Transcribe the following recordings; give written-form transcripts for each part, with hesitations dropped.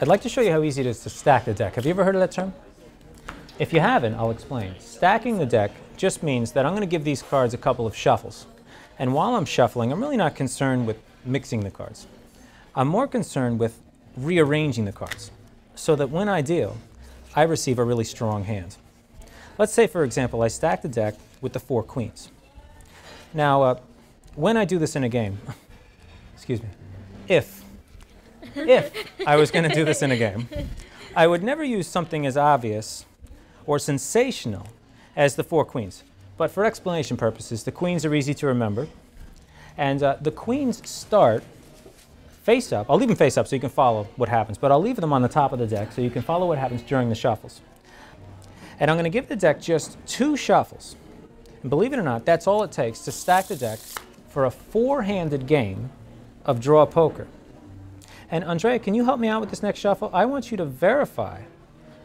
I'd like to show you how easy it is to stack the deck. Have you ever heard of that term? If you haven't, I'll explain. Stacking the deck just means that I'm going to give these cards a couple of shuffles. And while I'm shuffling, I'm really not concerned with mixing the cards. I'm more concerned with rearranging the cards so that when I deal, I receive a really strong hand. Let's say, for example, I stack the deck with the 4 queens. Now, when I do this in a game, excuse me, if I was going to do this in a game, I would never use something as obvious or sensational as the 4 queens. But for explanation purposes, the queens are easy to remember. And the queens start face up. I'll leave them face up so you can follow what happens, but I'll leave them on the top of the deck so you can follow what happens during the shuffles. And I'm going to give the deck just 2 shuffles. And believe it or not, that's all it takes to stack the deck for a 4-handed game of draw poker. And Andrea, can you help me out with this next shuffle? I want you to verify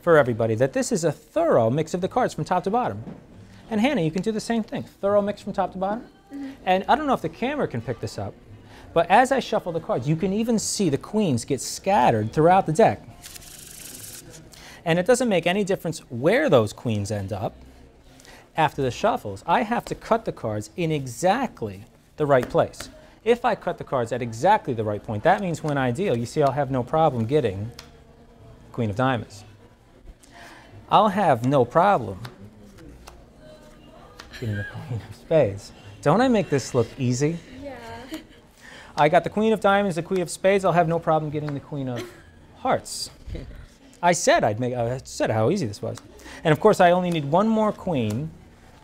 for everybody that this is a thorough mix of the cards from top to bottom. And Hannah, you can do the same thing. Thorough mix from top to bottom. Mm-hmm. And I don't know if the camera can pick this up, but as I shuffle the cards, you can even see the queens get scattered throughout the deck. And it doesn't make any difference where those queens end up. After the shuffles, I have to cut the cards in exactly the right place. If I cut the cards at exactly the right point, that means when I deal, you see I'll have no problem getting Queen of Diamonds. I'll have no problem getting the Queen of Spades. Don't I make this look easy? Yeah. I got the Queen of Diamonds, the Queen of Spades. I'll have no problem getting the Queen of Hearts. I said I said how easy this was. And of course, I only need one more queen,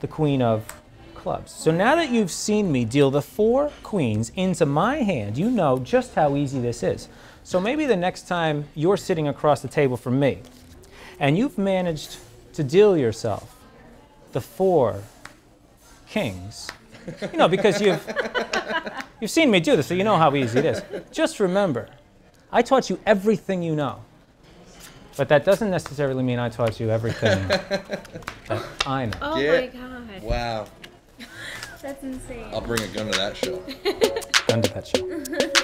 the Queen of Clubs. So now that you've seen me deal the 4 queens into my hand, you know just how easy this is. So maybe the next time you're sitting across the table from me and you've managed to deal yourself the 4 kings, you know, because you've seen me do this, so you know how easy it is. Just remember, I taught you everything you know, but that doesn't necessarily mean I taught you everything that I know. Oh my God. Wow. That's insane. I'll bring a gun to that show. Gun to that show.